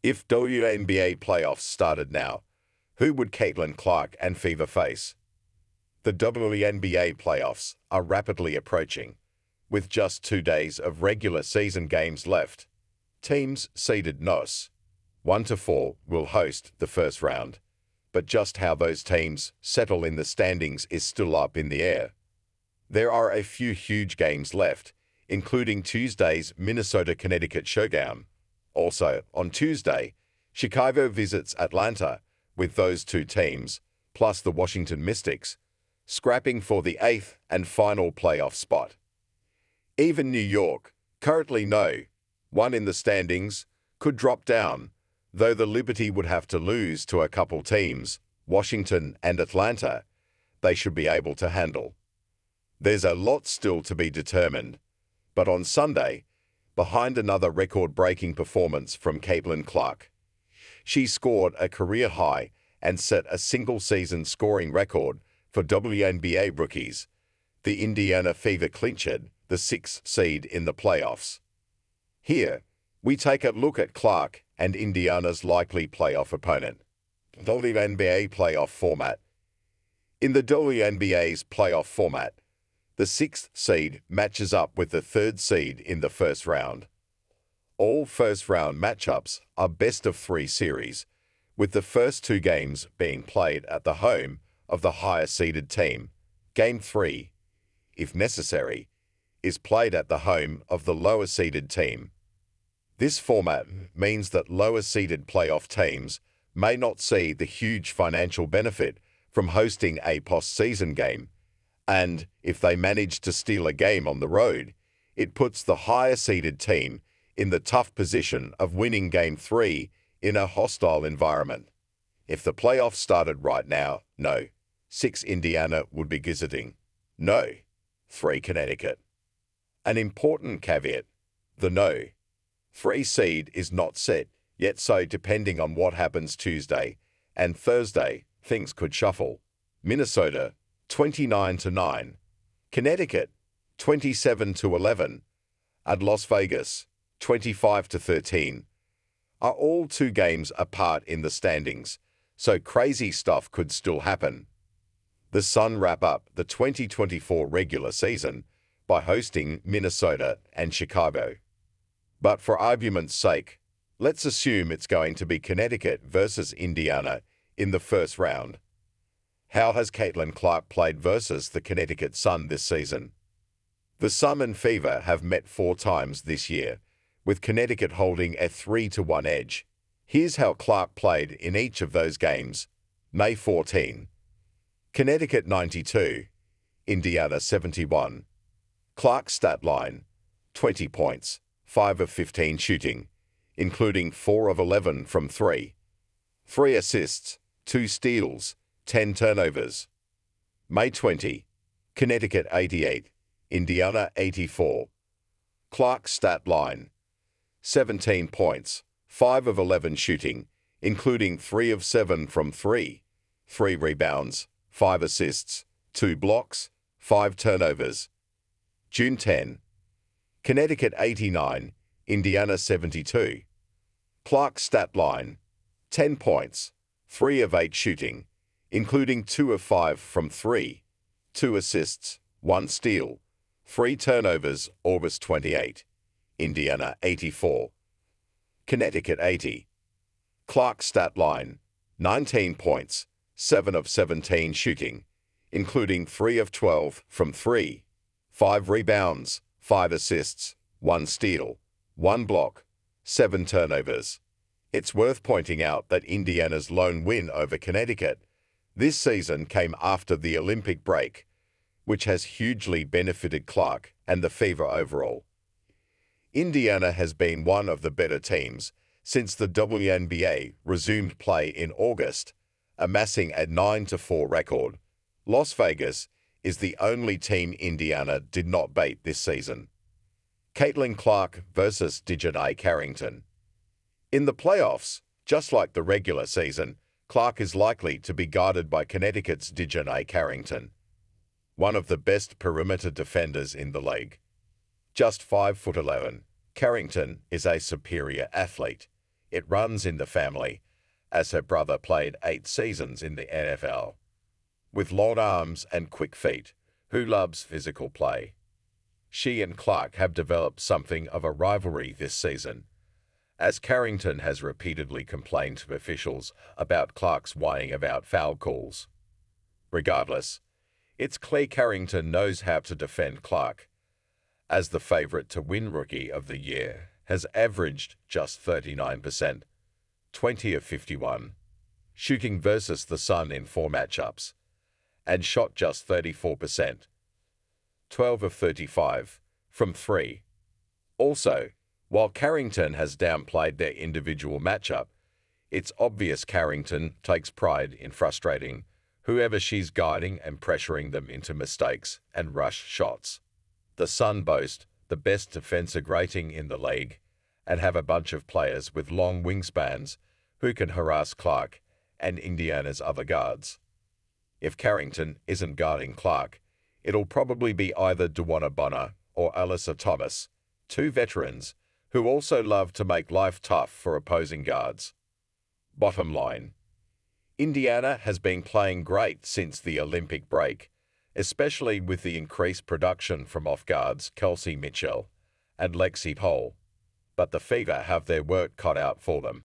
If WNBA playoffs started now, who would Caitlin Clark and Fever face? The WNBA playoffs are rapidly approaching, with just 2 days of regular season games left. Teams seeded NOS 1 to 4 will host the first round, but just how those teams settle in the standings is still up in the air. There are a few huge games left, including Tuesday's Minnesota-Connecticut Showdown. Also, on Tuesday, Chicago visits Atlanta, with those two teams, plus the Washington Mystics, scrapping for the 8th and final playoff spot. Even New York, currently no. 1 in the standings, could drop down, though the Liberty would have to lose to a couple teams, Washington and Atlanta, they should be able to handle. There's a lot still to be determined, but on Sunday, behind another record-breaking performance from Caitlin Clark, she scored a career high and set a single-season scoring record for WNBA rookies. The Indiana Fever clinched the 6th seed in the playoffs. Here, we take a look at Clark and Indiana's likely playoff opponent. WNBA playoff format. In the WNBA's playoff format, the 6th seed matches up with the 3rd seed in the first round. All first-round matchups are best-of-3 series, with the first 2 games being played at the home of the higher-seeded team. Game 3, if necessary, is played at the home of the lower-seeded team. This format means that lower-seeded playoff teams may not see the huge financial benefit from hosting a postseason game, and if they manage to steal a game on the road, it puts the higher-seeded team in the tough position of winning Game 3 in a hostile environment. If the playoffs started right now, no. 6 Indiana would be visiting. No. 3 Connecticut. An important caveat, the no. 3 seed is not set yet, so depending on what happens Tuesday and Thursday, things could shuffle. Minnesota, 29-9. Connecticut, 27-11. And Las Vegas, 25-13. Are all 2 games apart in the standings, so crazy stuff could still happen. The Sun wrap up the 2024 regular season by hosting Minnesota and Chicago. But for argument's sake, let's assume it's going to be Connecticut versus Indiana in the first round. How has Caitlin Clark played versus the Connecticut Sun this season? The Sun and Fever have met 4 times this year, with Connecticut holding a 3-1 edge. Here's how Clark played in each of those games. May 14. Connecticut 92, Indiana 71. Clark's stat line, 20 points, 5 of 15 shooting, including 4 of 11 from 3. 3 assists, 2 steals, 10 turnovers. May 20, Connecticut 88, Indiana 84. Clark's stat line, 17 points, 5 of 11 shooting, including 3 of 7 from 3. 3 rebounds, 5 assists, 2 blocks, 5 turnovers. June 10, Connecticut 89, Indiana 72. Clark's stat line, 10 points, 3 of 8 shooting, including 2 of 5 from 3, 2 assists, 1 steal, 3 turnovers. August 28, Indiana 84. Connecticut 80. Clark's stat line, 19 points, 7 of 17 shooting, including 3 of 12 from 3, 5 rebounds, 5 assists, 1 steal, 1 block, 7 turnovers. It's worth pointing out that Indiana's lone win over Connecticut this season came after the Olympic break, which has hugely benefited Clark and the Fever overall. Indiana has been one of the better teams since the WNBA resumed play in August, amassing a 9-4 record. Las Vegas is the only team Indiana did not beat this season. Caitlin Clark versus Dejanay Carrington. In the playoffs, just like the regular season, Clark is likely to be guarded by Connecticut's Dejanay Carrington, one of the best perimeter defenders in the league. Just 5'11", Carrington is a superior athlete, It runs in the family, as her brother played 8 seasons in the NFL. With long arms and quick feet, who loves physical play. She and Clark have developed something of a rivalry this season, as Carrington has repeatedly complained to officials about Clark's whining about foul calls. Regardless, it's clear Carrington knows how to defend Clark, as the favorite to win Rookie of the Year has averaged just 39%, 20 of 51, shooting versus the Sun in 4 matchups, and shot just 34%, 12 of 35, from 3. Also, while Carrington has downplayed their individual matchup, it's obvious Carrington takes pride in frustrating whoever she's guiding and pressuring them into mistakes and rush shots. The Sun boast the best defensive rating in the league and have a bunch of players with long wingspans who can harass Clark and Indiana's other guards. If Carrington isn't guarding Clark, it'll probably be either Dewana Bonner or Alyssa Thomas, 2 veterans who also love to make life tough for opposing guards. Bottom line, Indiana has been playing great since the Olympic break, especially with the increased production from off-guards Kelsey Mitchell and Lexi Pohl, but the Fever have their work cut out for them.